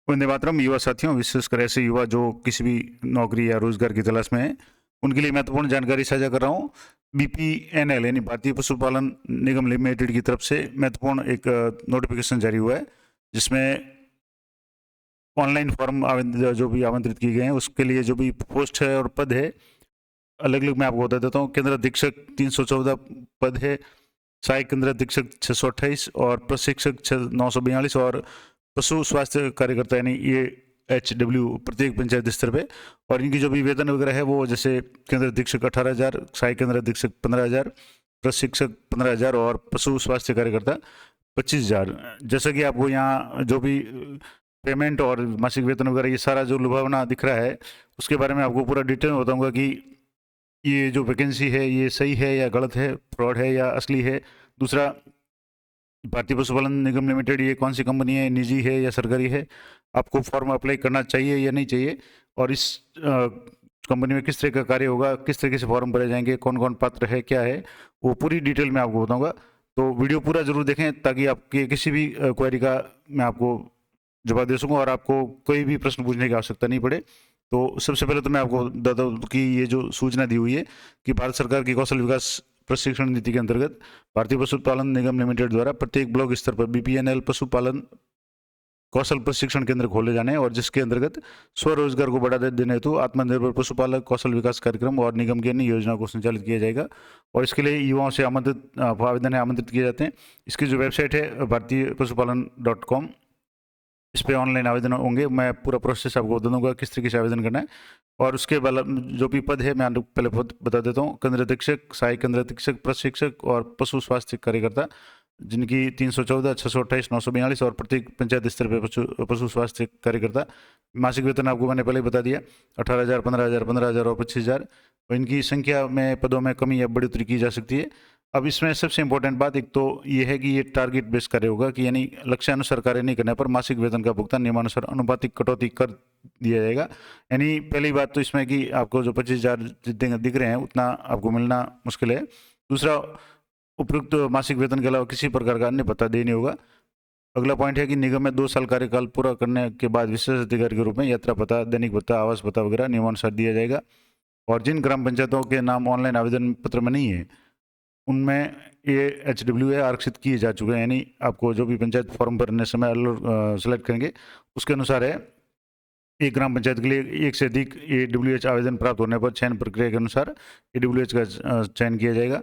वंदे मातरम। युवा साथियों, विशेषकर ऐसे युवा जो किसी भी नौकरी या रोजगार की तलाश में हैं, उनके लिए महत्वपूर्ण जानकारी साझा कर रहा हूँ। बीपीएनएल यानी भारतीय पशुपालन निगम लिमिटेड की तरफ से महत्वपूर्ण एक नोटिफिकेशन जारी हुआ है, जिसमें ऑनलाइन फॉर्म जो भी आमंत्रित किए गए हैं उसके लिए जो भी पोस्ट है और पद है अलग अलग मैं आपको बता देता हूँ। केंद्र अधीक्षक 314 पद है, सहायक केंद्र अधीक्षक 628 और प्रशिक्षक 942 और पशु स्वास्थ्य कार्यकर्ता यानी AHW प्रत्येक पंचायत स्तर पे। और इनकी जो भी वेतन वगैरह है वो जैसे केंद्र अधीक्षक 18,000, सहायक केंद्र अधीक्षक 15,000, प्रशिक्षक 15,000 और पशु स्वास्थ्य कार्यकर्ता 25,000। जैसा कि आपको यहाँ जो भी पेमेंट और मासिक वेतन वगैरह ये सारा जो लुभावना दिख रहा है उसके बारे में आपको पूरा डिटेल में बताऊंगा कि ये जो वैकेंसी है ये सही है या गलत है, फ्रॉड है या असली है। दूसरा, भारतीय पशुपालन निगम लिमिटेड ये कौन सी कंपनी है, निजी है या सरकारी है, आपको फॉर्म अप्लाई करना चाहिए या नहीं चाहिए, और इस कंपनी में किस तरह का कार्य होगा, किस तरीके से फॉर्म भरे जाएंगे, कौन कौन पात्र है, क्या है, वो पूरी डिटेल में आपको बताऊंगा। तो वीडियो पूरा जरूर देखें ताकि आपके किसी भी क्वेरी का मैं आपको जवाब दे सकूं और आपको कोई भी प्रश्न पूछने की आवश्यकता नहीं पड़े। तो सबसे पहले तो मैं आपको बता दूं कि ये जो सूचना दी हुई है कि भारत सरकार की कौशल विकास प्रशिक्षण नीति के अंतर्गत भारतीय पशुपालन निगम लिमिटेड द्वारा प्रत्येक ब्लॉक स्तर पर बीपीएनएल पशुपालन कौशल प्रशिक्षण केंद्र खोले जाने और जिसके अंतर्गत स्वरोजगार को बढ़ावा देने हेतु आत्मनिर्भर पशुपालक कौशल विकास कार्यक्रम और निगम की अन्य योजना को संचालित किया जाएगा। और इसके लिए युवाओं से आवेदन आमंत्रित किए जाते हैं। इसकी जो वेबसाइट है भारतीय पशुपालन.com, इस पर ऑनलाइन आवेदन होंगे। मैं पूरा प्रोसेस आपको बता दूंगा किस तरीके से आवेदन करना है। और उसके बाद जो भी पद है मैं आपको पहले बता देता हूँ। केंद्र अधीक्षक, सहायक केंद्र अधीक्षक, प्रशिक्षक और पशु स्वास्थ्य कार्यकर्ता, जिनकी 314, 628, 942 और प्रत्येक पंचायत स्तर पर पशु स्वास्थ्य कार्यकर्ता। मासिक वेतन आपको मैंने पहले ही बता दिया, 18,000, 15,000, 15,000 और 25,000। और इनकी संख्या में पदों में कमी या बढ़ोतरी की जा सकती है। अब इसमें सबसे इंपॉर्टेंट बात एक तो ये है कि ये टारगेट बेस कार्य होगा, कि यानी लक्ष्यानुसार कार्य नहीं करने पर मासिक वेतन का भुगतान नियमानुसार अनुपातिक कटौती कर दिया जाएगा। यानी पहली बात तो इसमें कि आपको जो 25,000 जितने दिख रहे हैं उतना आपको मिलना मुश्किल है। दूसरा, उपयुक्त मासिक वेतन के अलावा किसी प्रकार का अन्य भत्ता देय नहीं होगा। अगला पॉइंट है कि निगम में 2 साल कार्यकाल पूरा करने के बाद विशेष अधिकारी के रूप में यात्रा भत्ता, दैनिक भत्ता, आवास भत्ता वगैरह नियमानुसार दिया जाएगा। और जिन ग्राम पंचायतों के नाम ऑनलाइन आवेदन पत्र में नहीं है उनमें AHW आरक्षित किए जा चुके हैं। यानी आपको जो भी पंचायत फॉर्म भरने समय सेलेक्ट करेंगे उसके अनुसार है। एक ग्राम पंचायत के लिए एक से अधिक AWH आवेदन प्राप्त होने पर चयन प्रक्रिया के अनुसार AWH का चयन किया जाएगा।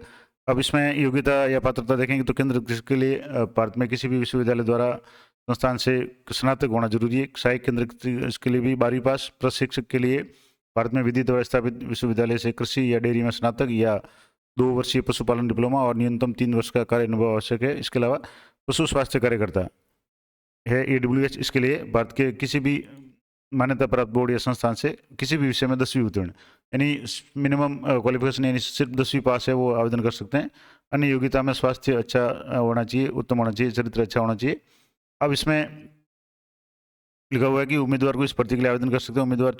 अब इसमें योग्यता या पात्रता देखेंगे तो केंद्र के लिए भारत में किसी भी विश्वविद्यालय द्वारा संस्थान से स्नातक होना जरूरी है। सहायक केंद्र इसके लिए भी 12वीं पास। प्रशिक्षक के लिए भारत में विधित और स्थापित विश्वविद्यालय से कृषि या डेयरी में स्नातक या 2 वर्षीय पशुपालन डिप्लोमा और न्यूनतम 3 वर्ष का कार्य अनुभव आवश्यक है। इसके अलावा पशु स्वास्थ्य कार्यकर्ता है AWH, इसके लिए भारत के किसी भी मान्यता प्राप्त बोर्ड या संस्थान से किसी भी विषय में 10वीं उत्तीर्ण, यानी मिनिमम क्वालिफिकेशन यानी सिर्फ 10वीं पास है वो आवेदन कर सकते हैं। अन्य योग्यता में स्वास्थ्य अच्छा होना चाहिए, उत्तम होना चाहिए, चरित्र अच्छा होना चाहिए। अब इसमें लिखा हुआ है कि उम्मीदवार को इस भर्ती के लिए आवेदन कर सकते हैं। उम्मीदवार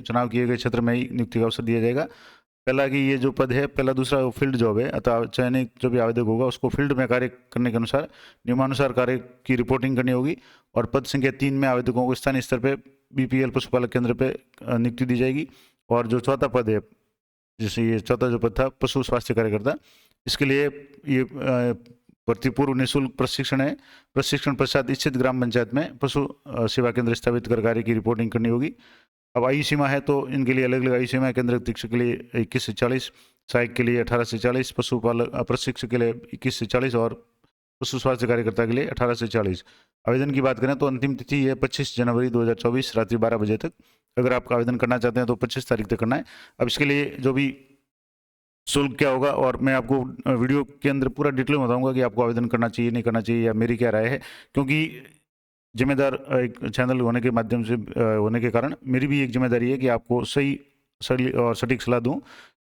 चुनाव किए गए क्षेत्र में ही नियुक्ति का अवसर दिया जाएगा। पहला कि ये जो पद है, पहला दूसरा फील्ड जॉब है, अतः चयनित जो भी आवेदक होगा उसको फील्ड में कार्य करने के अनुसार नियमानुसार कार्य की रिपोर्टिंग करनी होगी। और पद संख्या 3 में आवेदकों को स्थानीय स्तर पर BPL पशुपालक केंद्र पे नियुक्ति दी जाएगी। और जो चौथा पद है, जैसे ये चौथा जो पद था पशु स्वास्थ्य कार्यकर्ता, इसके लिए ये भर्ती पूर्व निःशुल्क प्रशिक्षण है। प्रशिक्षण पश्चात इच्छित ग्राम पंचायत में पशु सेवा केंद्र स्थापित कर कार्य की रिपोर्टिंग करनी होगी। अब आयु सीमा है तो इनके लिए अलग अलग आयु सीमा है। केंद्र अधीक्षक के लिए 21 से 40, सहायक के लिए 18 से 40, पशुपालक प्रशिक्षक के लिए 21 से 40 और पशु स्वास्थ्य कार्यकर्ता के लिए 18 से 40। आवेदन की बात करें तो अंतिम तिथि है 25 जनवरी 2024 रात्रि 12 बजे तक। अगर आप आवेदन करना चाहते हैं तो 25 तारीख तक करना है। अब इसके लिए जो भी शुल्क क्या होगा, और मैं आपको वीडियो के अंदर पूरा डिटेल में बताऊंगा कि आपको आवेदन करना चाहिए नहीं करना चाहिए या मेरी क्या राय है, क्योंकि जिम्मेदार एक चैनल होने के माध्यम से होने के कारण मेरी भी एक जिम्मेदारी है कि आपको सही और सटीक सलाह दूं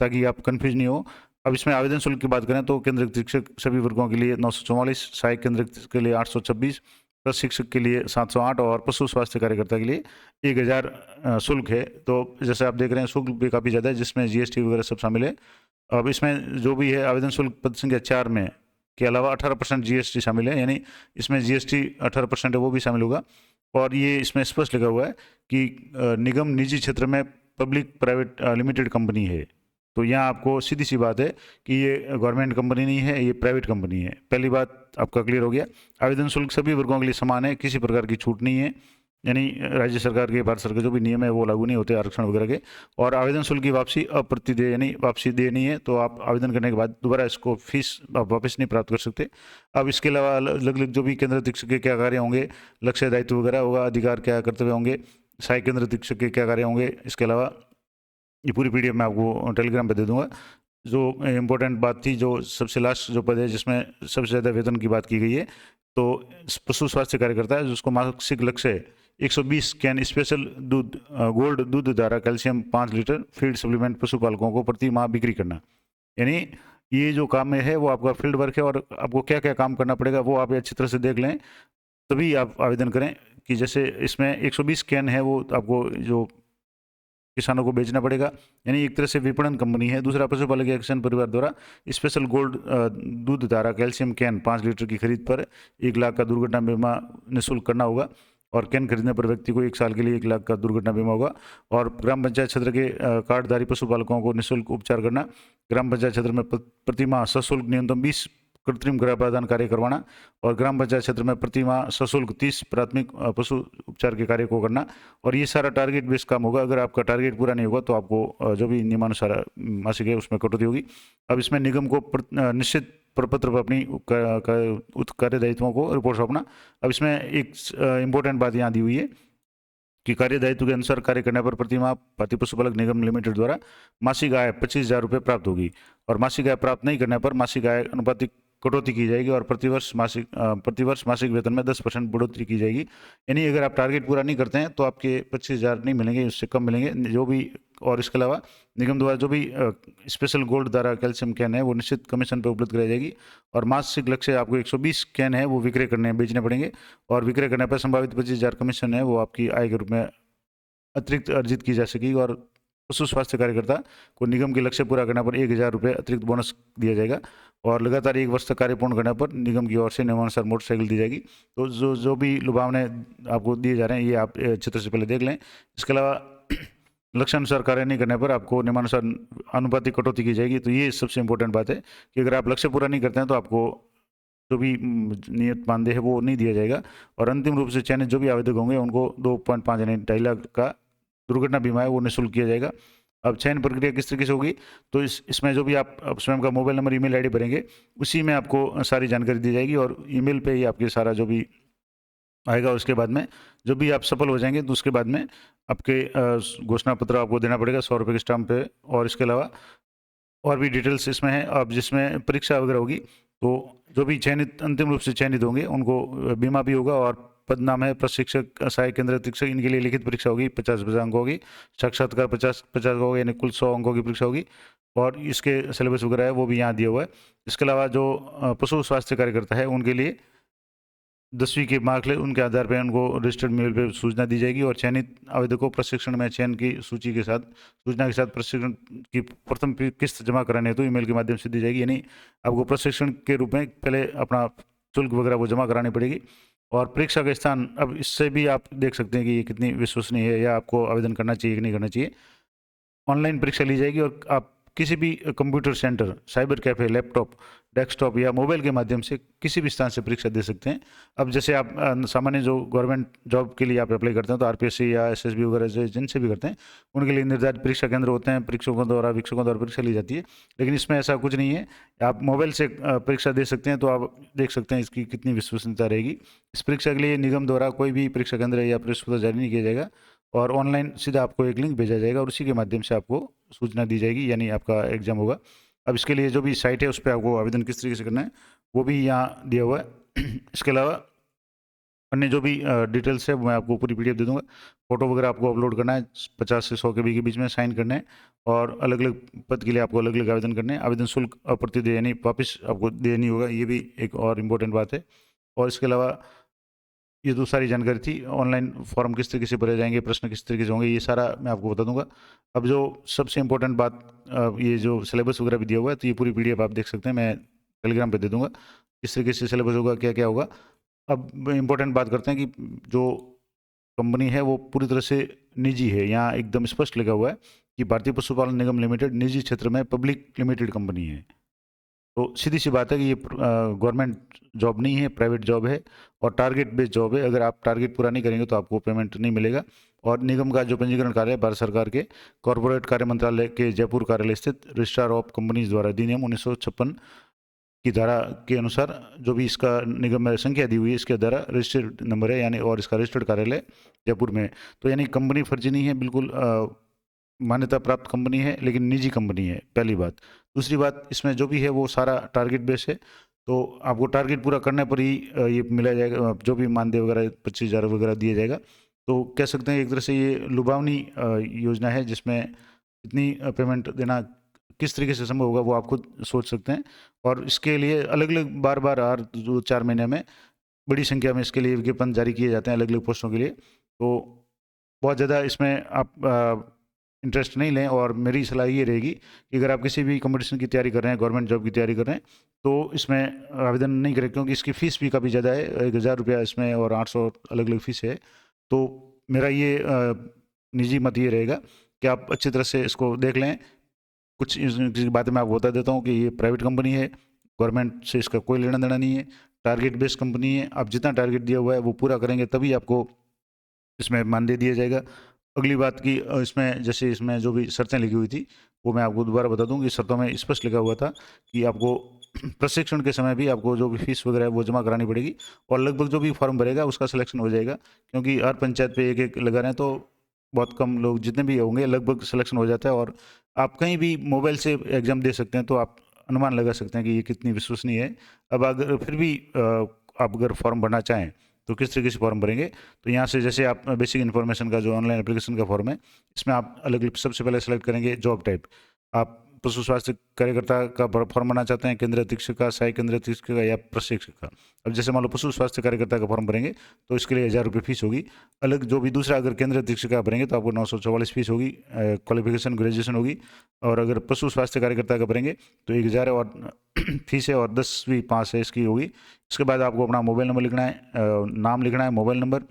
ताकि आप कंफ्यूज नहीं हो। अब इसमें आवेदन शुल्क की बात करें तो केंद्र शिक्षक सभी वर्गों के लिए 944, सहायक केंद्र के लिए 826, प्रशिक्षक के लिए 708 और पशु स्वास्थ्य कार्यकर्ता के लिए 1000 शुल्क है। तो जैसे आप देख रहे हैं शुल्क भी काफ़ी ज़्यादा है, जिसमें GST वगैरह सब शामिल है। अब इसमें जो भी है आवेदन शुल्क पद संख्या 4 में के अलावा 18% GST शामिल है, यानी इसमें GST 18% है वो भी शामिल होगा। और ये इसमें स्पष्ट लिखा हुआ है कि निगम निजी क्षेत्र में पब्लिक प्राइवेट लिमिटेड कंपनी है। तो यहाँ आपको सीधी सी बात है कि ये गवर्नमेंट कंपनी नहीं है, ये प्राइवेट कंपनी है। पहली बात आपका क्लियर हो गया। आवेदन शुल्क सभी वर्गों के लिए समान है, किसी प्रकार की छूट नहीं है, यानी राज्य सरकार के, भारत सरकार के जो भी नियम है वो लागू नहीं होते आरक्षण वगैरह के। और आवेदन शुल्क की वापसी अप्रतिदेय, यानी वापसी देय नहीं है, तो आप आवेदन करने के बाद दोबारा इसको फीस आप वापस नहीं प्राप्त कर सकते। अब इसके अलावा अलग अलग जो भी केंद्र शिक्षक के क्या कार्य होंगे, लक्ष्य दायित्व वगैरह होगा, अधिकार क्या कर्तव्य होंगे, सहायक केंद्र शिक्षक के क्या कार्य होंगे, इसके अलावा ये पूरी पीडीएफ मैं आपको टेलीग्राम पे दे दूंगा। जो इम्पोर्टेंट बात थी, जो सबसे लास्ट जो पद है जिसमें सबसे ज़्यादा वेतन की बात की गई है, तो पशु स्वास्थ्य कार्यकर्ता है जिसको मासिक लक्ष्य है 120 कैन स्पेशल दूध गोल्ड दूध धारा कैल्शियम 5 लीटर फीड सप्लीमेंट पशुपालकों को प्रति माह बिक्री करना। यानी ये जो काम है वो आपका फील्ड वर्क है, और आपको क्या क्या काम करना पड़ेगा वो आप अच्छी तरह से देख लें, तभी आप आवेदन करें। कि जैसे इसमें 120 कैन है वो आपको जो किसानों को बेचना पड़ेगा, यानी एक तरह से विपणन कंपनी है। दूसरा, पशुपालक या किसान परिवार द्वारा स्पेशल गोल्ड दूध धारा कैल्शियम कैन 5 लीटर की खरीद पर 1 लाख का दुर्घटना बीमा निःशुल्क करना होगा, और कैन खरीदने पर व्यक्ति को 1 साल के लिए 1 लाख का दुर्घटना बीमा होगा। और ग्राम पंचायत क्षेत्र के कार्डधारी पशुपालकों को निःशुल्क उपचार करना। ग्राम पंचायत क्षेत्र में प्रति माह सशुल्क न्यूनतम 20 कृत्रिम गर्भाधान कार्य करवाना, और ग्राम पंचायत क्षेत्र में प्रति माह सशुल्क 30 प्राथमिक पशु उपचार के कार्य को करना। और ये सारा टारगेट बेस्ड काम होगा। अगर आपका टारगेट पूरा नहीं होगा तो आपको जो भी नियमानुसार मासिक है उसमें कटौती होगी। अब इसमें निगम को निश्चित प्रपत्र पर अपनी कार्य दायित्वों को रिपोर्ट सौंपना। अब इसमें एक इम्पोर्टेंट बात यहाँ दी हुई है कि कार्य दायित्व के अनुसार कार्य करने पर प्रति माह भारतीय पशुपालक निगम लिमिटेड द्वारा मासिक आय 25,000 रुपये प्राप्त होगी, और मासिक आय प्राप्त नहीं करने पर मासिक आय अनुपातिक कटौती की जाएगी, और प्रतिवर्ष मासिक वेतन में 10% बढ़ोतरी की जाएगी। यानी अगर आप टारगेट पूरा नहीं करते हैं तो आपके 25,000 नहीं मिलेंगे, उससे कम मिलेंगे जो भी। और इसके अलावा निगम द्वारा जो भी स्पेशल गोल्ड द्वारा कैल्शियम कैन है वो निश्चित कमीशन पर उपलब्ध कराई जाएगी, और मासिक लक्ष्य आपको 120 कैन है वो विक्रय करने बेचने पड़ेंगे, और विक्रय करने पर संभावित 25,000 कमीशन है वो आपकी आय के रूप में अतिरिक्त अर्जित की जा सकेगी। और पशु स्वास्थ्य कार्यकर्ता को निगम के लक्ष्य पूरा करने पर 1,000 रुपये अतिरिक्त बोनस दिया जाएगा, और लगातार 1 वर्ष तक कार्य पूर्ण करने पर निगम की ओर से नियमानुसार मोटरसाइकिल दी जाएगी। तो जो भी लुभावने आपको दिए जा रहे हैं ये आप चित्र से पहले देख लें। इसके अलावा लक्ष्यानुसार कार्य नहीं करने पर आपको नियमानुसार अनुपातिक कटौती की जाएगी। तो ये सबसे इंपॉर्टेंट बात है कि अगर आप लक्ष्य पूरा नहीं करते हैं तो आपको जो भी नियत मानदेय है वो नहीं दिया जाएगा। और अंतिम रूप से चयनित जो भी आवेदक होंगे उनको 2.5 यानी 2.5 लाख का दुर्घटना बीमा है वो निःशुल्क किया जाएगा। अब चयन प्रक्रिया किस तरीके से होगी, तो इसमें जो भी आप स्वयं का मोबाइल नंबर ईमेल आईडी भरेंगे उसी में आपको सारी जानकारी दी जाएगी, और ईमेल पे ही आपके सारा जो भी आएगा। उसके बाद में जो भी आप सफल हो जाएंगे तो उसके बाद में आपके घोषणा पत्र आपको देना पड़ेगा 100 रुपये के स्टाम्प पे। और इसके अलावा और भी डिटेल्स इसमें है। अब जिसमें परीक्षा वगैरह होगी तो जो भी चयनित अंतिम रूप से चयनित होंगे उनको बीमा भी होगा, और पद नाम है प्रशिक्षक सहायक केंद्र शिक्षक। इनके लिए लिखित परीक्षा होगी, 50 अंक होगी, साक्षात्कार 50 होगा, यानी कुल 100 अंकों की परीक्षा होगी, और इसके सिलेबस वगैरह है वो भी यहाँ दिया हुआ है। इसके अलावा जो पशु स्वास्थ्य कार्यकर्ता है उनके लिए 10वीं के मार्क ले उनके आधार पर उनको रजिस्टर्ड मेल पे सूचना दी जाएगी, और चयनित आवेदकों को प्रशिक्षण में चयन की सूची के साथ सूचना के साथ प्रशिक्षण की प्रथम किस्त जमा कराने हेतु ईमेल के माध्यम से दी जाएगी। यानी आपको प्रशिक्षण के रूप में पहले अपना शुल्क वगैरह वो जमा करानी पड़ेगी। और परीक्षा का स्थान, अब इससे भी आप देख सकते हैं कि ये कितनी विश्वसनीय है या आपको आवेदन करना चाहिए कि नहीं करना चाहिए। ऑनलाइन परीक्षा ली जाएगी, और आप किसी भी computer centre, cyber cafe, laptop, desktop या मोबाइल के माध्यम से किसी भी स्थान से परीक्षा दे सकते हैं। अब जैसे आप सामान्य जो गवर्नमेंट जॉब के लिए आप अप्लाई करते हैं तो आरपीएससी या एसएसबी वगैरह से जिनसे भी करते हैं उनके लिए निर्धारित परीक्षा केंद्र होते हैं, वीक्षकों द्वारा परीक्षा ली जाती है। लेकिन इसमें ऐसा कुछ नहीं है, आप मोबाइल से परीक्षा दे सकते हैं। तो आप देख सकते हैं इसकी कितनी विश्वसनीयता रहेगी। इस परीक्षा के लिए निगम द्वारा कोई भी परीक्षा केंद्र या प्रवेश पत्र जारी नहीं किया जाएगा, और ऑनलाइन सीधा आपको एक लिंक भेजा जाएगा और उसी के माध्यम से आपको सूचना दी जाएगी, यानी आपका एग्जाम होगा। अब इसके लिए जो भी साइट है उस पर आपको आवेदन किस तरीके से करना है वो भी यहाँ दिया हुआ है। इसके अलावा अन्य जो भी डिटेल्स है वो मैं आपको पूरी पीडीएफ दे दूंगा। फोटो वगैरह आपको अपलोड करना है, 50 से 100 के बीच में साइन करना है, और अलग अलग पद के लिए आपको अलग अलग आवेदन करने हैं। आवेदन शुल्क अप्रतिदेय यानी वापस आपको देनी होगा, ये भी एक और इम्पोर्टेंट बात है। और इसके अलावा ये तो सारी जानकारी थी। ऑनलाइन फॉर्म किस तरीके से भरे जाएंगे, प्रश्न किस तरीके से होंगे, ये सारा मैं आपको बता दूंगा। अब जो सबसे इम्पोर्टेंट बात, ये जो सिलेबस वगैरह भी दिया हुआ है तो ये पूरी पीडीएफ आप देख सकते हैं, मैं टेलीग्राम पे दे दूंगा किस तरीके से सिलेबस होगा, क्या क्या होगा। अब इम्पोर्टेंट बात करते हैं कि जो कंपनी है वो पूरी तरह से निजी है। यहाँ एकदम स्पष्ट लिखा हुआ है कि भारतीय पशुपालन निगम लिमिटेड निजी क्षेत्र में पब्लिक लिमिटेड कंपनी है। तो सीधी सी बात है कि ये गवर्नमेंट जॉब नहीं है, प्राइवेट जॉब है और टारगेट बेस्ड जॉब है। अगर आप टारगेट पूरा नहीं करेंगे तो आपको पेमेंट नहीं मिलेगा। और निगम का जो पंजीकरण कार्य है भारत सरकार के कॉरपोरेट कार्य मंत्रालय के जयपुर कार्यालय स्थित रजिस्ट्रार ऑफ कंपनीज द्वारा अधिनियम 1956 की धारा के अनुसार जो भी इसका निगम में संख्या दी हुई है इसके द्वारा रजिस्टर्ड नंबर है, यानी और इसका रजिस्टर्ड कार्यालय जयपुर में है। तो यानी कंपनी फर्जी नहीं है, बिल्कुल मान्यता प्राप्त कंपनी है, लेकिन निजी कंपनी है, पहली बात। दूसरी बात, इसमें जो भी है वो सारा टारगेट बेस है। तो आपको टारगेट पूरा करने पर ही ये मिला जाएगा, जो भी मानदेय वगैरह 25,000 वगैरह दिया जाएगा। तो कह सकते हैं एक तरह से ये लुभावनी योजना है, जिसमें इतनी पेमेंट देना किस तरीके से संभव होगा वो आप खुद सोच सकते हैं। और इसके लिए अलग अलग बार बार हर 2-4 महीने में बड़ी संख्या में इसके लिए विज्ञापन जारी किए जाते हैं अलग अलग पोस्टों के लिए। तो बहुत ज़्यादा इसमें आप इंटरेस्ट नहीं लें। और मेरी सलाह ये रहेगी कि अगर आप किसी भी कंपटीशन की तैयारी कर रहे हैं, गवर्नमेंट जॉब की तैयारी कर रहे हैं, तो इसमें आवेदन नहीं करें, क्योंकि इसकी फ़ीस भी काफ़ी ज़्यादा है, 1,000 रुपया इसमें और 800 अलग अलग फ़ीस है। तो मेरा ये निजी मत ये रहेगा कि आप अच्छी तरह से इसको देख लें। कुछ इस बातें मैं आपको बता देता हूँ कि ये प्राइवेट कंपनी है, गवर्नमेंट से इसका कोई लेना देना नहीं है, टारगेट बेस्ड कंपनी है। आप जितना टारगेट दिया हुआ है वो पूरा करेंगे तभी आपको इसमें मानदेय दिया जाएगा। अगली बात की इसमें जैसे इसमें जो भी शर्तें लिखी हुई थी वो मैं आपको दोबारा बता दूं कि शर्तों में स्पष्ट लिखा हुआ था कि आपको प्रशिक्षण के समय भी आपको जो भी फीस वगैरह है वो जमा करानी पड़ेगी, और लगभग जो भी फॉर्म भरेगा उसका सिलेक्शन हो जाएगा, क्योंकि हर पंचायत पे एक एक लगा रहे हैं, तो बहुत कम लोग जितने भी होंगे लगभग सिलेक्शन हो जाता है। और आप कहीं भी मोबाइल से एग्ज़ाम दे सकते हैं, तो आप अनुमान लगा सकते हैं कि ये कितनी विश्वसनीय है। अब अगर फिर भी आप अगर फॉर्म भरना चाहें तो किस तरीके से फॉर्म भरेंगे, तो यहाँ से जैसे आप बेसिक इन्फॉर्मेशन का जो ऑनलाइन एप्लीकेशन का फॉर्म है, इसमें आप अलग अलग सबसे पहले सेलेक्ट करेंगे जॉब टाइप। आप पशु स्वास्थ्य कार्यकर्ता का फॉर्म भरना चाहते हैं, केंद्रीय अधीक्षक का, सहायक केंद्रीय अधीक्षक का या प्रशिक्षक का। अब जैसे मान लो पशु स्वास्थ्य कार्यकर्ता का फॉर्म भरेंगे तो इसके लिए 1,000 रुपये फीस होगी। अलग जो भी दूसरा अगर केंद्रीय अधीक्षक का भरेंगे तो आपको 944 फीस होगी, क्वालिफिकेशन ग्रेजुएशन होगी। और अगर पशु स्वास्थ्य कार्यकर्ता का भरेंगे तो 1,000 और फीस है और 10वीं पास है इसकी होगी। इसके बाद आपको अपना मोबाइल नंबर लिखना है, नाम लिखना है, mobile number,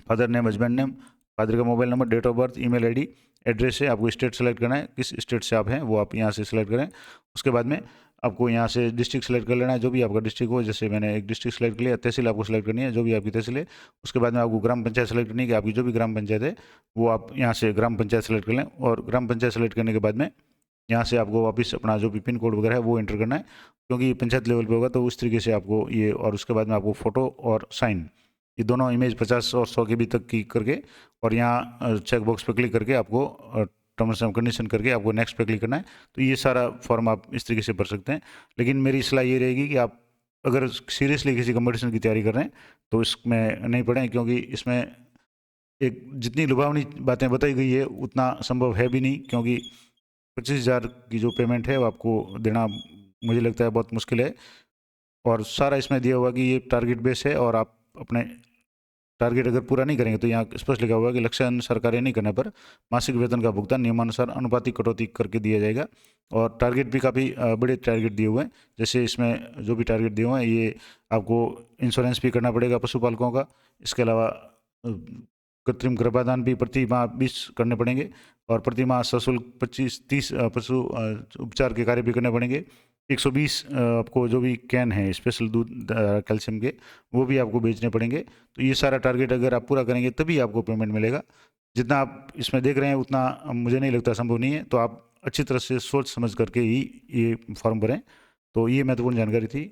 father name, husband name, father का mobile number, date of birth, email ID, address है, आपको स्टेट सेलेक्ट करना है, किस स्टेट से आप हैं वो आप यहाँ से सिलेक्ट करें। उसके बाद में आपको यहाँ से डिस्ट्रिक्ट सेलेक्ट कर लेना है, जो भी आपका डिस्ट्रिक्ट हो। जैसे मैंने एक डिस्ट्रिक्ट सेलेक्ट कर लिया, तहसील आपको सेलेक्ट करनी है, जो भी आपकी तहसील है। उसके बाद में आपको ग्राम पंचायत सेलेक्ट करनी है कि आपकी जो भी ग्राम पंचायत है वो आप यहाँ से ग्राम पंचायत सेलेक्ट कर लें। और ग्राम पंचायत सेलेक्ट करने के बाद में यहाँ से आपको वापस अपना जो भी पिन कोड वगैरह है वो एंटर करना है, क्योंकि पंचायत लेवल पे होगा तो उस तरीके से आपको ये। और उसके बाद में आपको फ़ोटो और साइन, ये दोनों इमेज 50 और 100 के बी तक की करके, और यहाँ चेक बॉक्स पे क्लिक करके आपको टर्म्स एंड कंडीशन करके आपको नेक्स्ट पे क्लिक करना है। तो ये सारा फॉर्म आप इस तरीके से भर सकते हैं। लेकिन मेरी सलाह ये रहेगी कि आप अगर सीरियसली किसी कंपटीशन की तैयारी कर रहे हैं तो इसमें नहीं पढ़ें, क्योंकि इसमें एक जितनी लुभावनी बातें बताई गई है उतना संभव है भी नहीं, क्योंकि 25,000 की जो पेमेंट है वो आपको देना मुझे लगता है बहुत मुश्किल है। और सारा इसमें दिया हुआ कि ये टारगेट बेस है, और आप अपने टारगेट अगर पूरा नहीं करेंगे तो यहाँ स्पष्ट लिखा हुआ है कि लक्ष्यानुसार कार्य नहीं करने पर मासिक वेतन का भुगतान नियमानुसार अनुपातिक कटौती करके दिया जाएगा। और टारगेट भी काफ़ी बड़े टारगेट दिए हुए हैं। जैसे इसमें जो भी टारगेट दिए हुए हैं ये आपको इंश्योरेंस भी करना पड़ेगा पशुपालकों का। इसके अलावा कृत्रिम गर्भाधान भी प्रति माह 20 करने पड़ेंगे, और प्रति माह सशुल्क 25-30 पशु उपचार के कार्य भी करने पड़ेंगे। 120 आपको जो भी कैन है स्पेशल दूध कैल्शियम के वो भी आपको बेचने पड़ेंगे। तो ये सारा टारगेट अगर आप पूरा करेंगे तभी आपको पेमेंट मिलेगा। जितना आप इसमें देख रहे हैं उतना मुझे नहीं लगता संभव नहीं है। तो आप अच्छी तरह से सोच समझ करके ही ये फॉर्म भरें। तो ये महत्वपूर्ण जानकारी थी,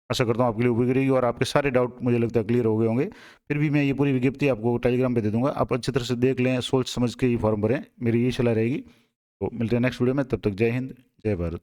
आशा करता हूँ आपके लिए उपयोगी रहेगी और आपके सारे डाउट मुझे लगता है क्लियर हो गए होंगे। फिर भी मैं ये पूरी विज्ञप्ति आपको टेलीग्राम पे दे दूंगा, आप अच्छी तरह से देख लें, सोच समझ के ही फॉर्म भरें, मेरी यही सलाह रहेगी। तो मिलते हैं नेक्स्ट वीडियो में, तब तक जय हिंद, जय भारत।